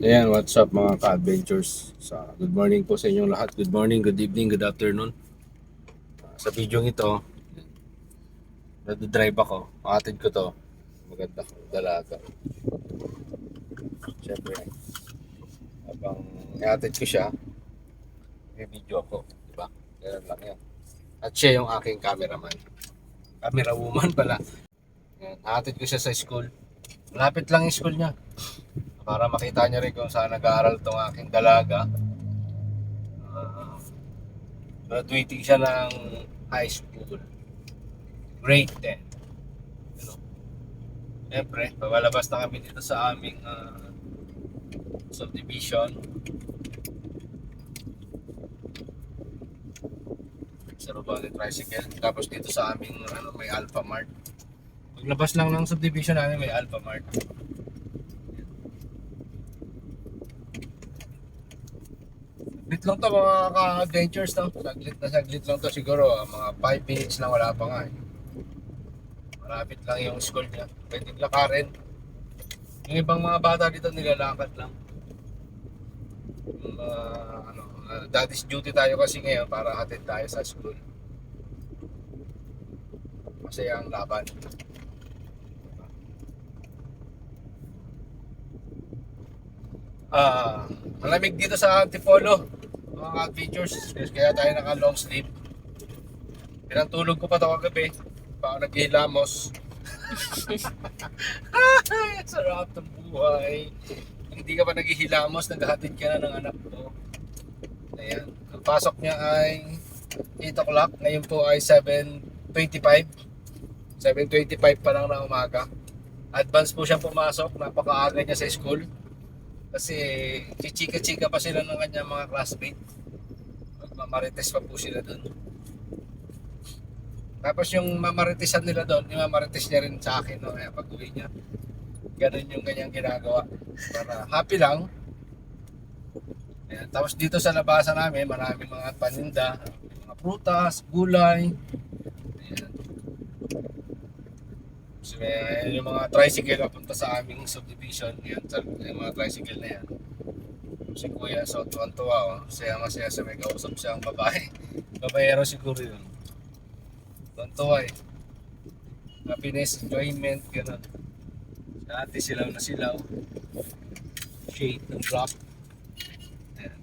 Ayan, what's up mga ka-adventures? Good morning po sa inyong lahat. Good morning, good evening, good afternoon. Sa video ito, nag-drive ako. Makatid ko to. Maganda kong dalaga. Siyempre, habang ihatid ko siya, may video ako. Diba? Ganun lang yan. At siya yung aking cameraman. Camera woman pala. Ayan, hatid ko siya sa school. Malapit lang yung school niya. Para makita niya rin kung saan nag-aaral itong aking dalaga. Graduating siya ng high school. Grade 10. Ano? Siyempre, pabalabas na kami dito sa aming subdivision. Sa Rubang Tricycle. Tapos dito sa aming may Alpha Mart. Paglabas lang ng subdivision namin may Alpha Mart. Saglit lang to mga ka-adventures no? Saglit lang to siguro. Mga 5 minutes lang, wala pa nga eh. Malapit lang yung school niya. Pwedeng lakarin. Yung ibang mga bata dito nilalakad lang. Daddy's duty tayo kasi ngayon para hatid tayo sa school. Masaya ang laban. Malamig dito sa Antipolo mga adventures, kaya tayo naka long sleeve. Pinantulog ko pa ito kagabi pa ako naghihilamos. Sarap ng buhay. Hindi ka pa naghihilamos, naghahatid ka na ng anak mo. Ayan, ang pasok niya ay 8 o'clock, ngayon po ay 7:25 pa lang na umaga. Advance po siya pumasok, napakaaga niya sa school. Kasi chichika-chika pa sila ng kanyang mga classmate. Magmamarites pa po sila doon. Tapos yung mamaritesan nila doon, yung mamarites niya rin sa akin no, pag uwi niya. Ganun yung kanyang ginagawa. Para happy lang. Ayan. Tapos dito sa labasan namin, maraming mga paninda, mga prutas, gulay. Ayan. So, yung mga tricycle papunta sa aming subdivision, yan, yung mga tricycle na yan. Si Kuya, so tuwan-tuwa, oh. Masaya sa may kausap siyang babae. Babaero siguro yun. Tuwan-tuwa eh. Happiness, enjoyment, gano'n. Dati silaw na silaw. Shade ng block. Ayan.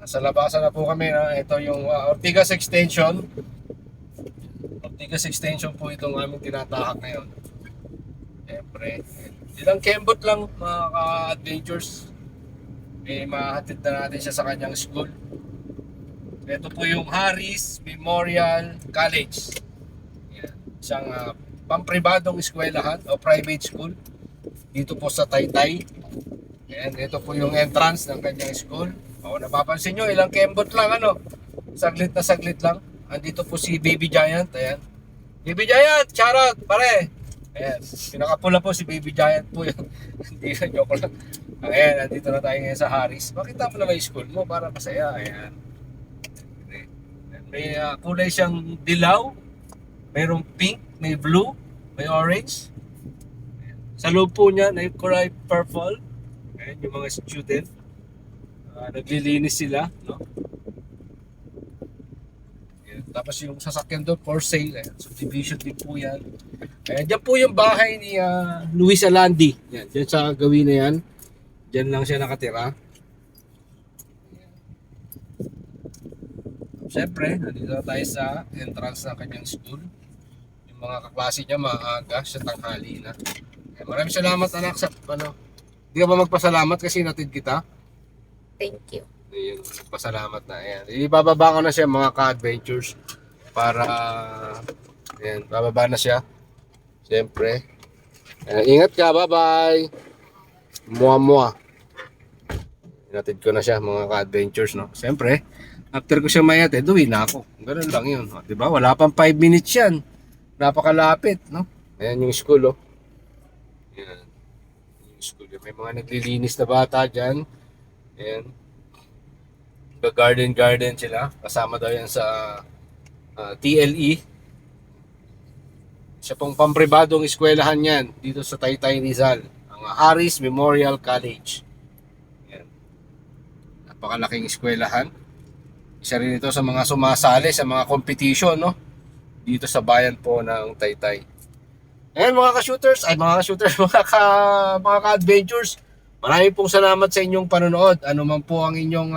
Nasa labasan na po kami. Ito yung Ortigas Extension. Ortigas Extension po itong aming tinatahak ngayon. Siyempre, ilang kembot lang mga ka-adventures. May mahatid na natin siya sa kanyang school. Ito po yung Harris Memorial College. Yan. Isang pampribadong eskwelahan o private school. Dito po sa Taytay. Yan. Ito po yung entrance ng kanyang school. O, napapansin nyo, ilang kembot lang ano. Saglit na saglit lang. Andito po si Baby Giant. Ayan. Baby Giant, shoutout, pare. Ayan. Pinakapula po si Baby Giant po yun. Hindi na joke lang. Ayan, nandito na tayo ngayon sa Harris. Makita mo na may school mo para masaya. Ayan. May kulay siyang dilaw. Mayroong pink, may blue, may orange. Ayan. Sa loob po niya, may kulay purple. Ayan, yung mga student. Naglilinis sila, no? Tapos yung sasakyan doon for sale, subdivision din po yan. Ayan, dyan po yung bahay ni Luis Alandi. Yan, dyan sa gawin na yan. Dyan lang siya nakatira. Siyempre, nandito tayo sa entrance ng kanyang school. Yung mga kaklase niya maaga sa tanghali na. Ayan, maraming salamat anak sa Hindi ka ba magpasalamat kasi natid kita? Thank you. Ayun, pasalamat na. Ayan. Ibababa ko na siya mga ka-adventures para ayan, bababa na siya. Siyempre. Ayan, ingat ka, bye-bye. Mua. Inatid ko na siya mga ka-adventures, no. Siyempre, after ko siya mayatid, uwi na ako. Ganun lang yun, no? 'Di ba? Wala pang 5 minutes 'yan. Napakalapit, no. Ayan yung school, oh. Ayan. Yung school. May mga naglilinis na bata diyan. Ayan. Garden sila. Kasama daw yan sa TLE. Siya pong pampribadong eskwelahan yan dito sa Taytay Rizal. Ang Aris Memorial College. Yan. Napakalaking eskwelahan. Isa rin ito sa mga sumasali sa mga competition, no? Dito sa bayan po ng Taytay. Ayan mga ka-shooters, mga ka-adventures, maraming pong salamat sa inyong panonood. Ano man po ang inyong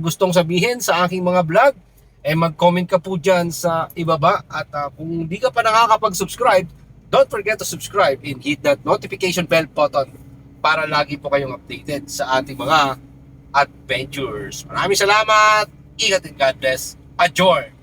gustong sabihin sa aking mga vlog, mag-comment ka po dyan sa ibaba. At kung di ka pa nakakapag-subscribe, don't forget to subscribe and hit that notification bell button para lagi po kayong updated sa ating mga adventures. Maraming salamat, ingat and God bless. Adjourn!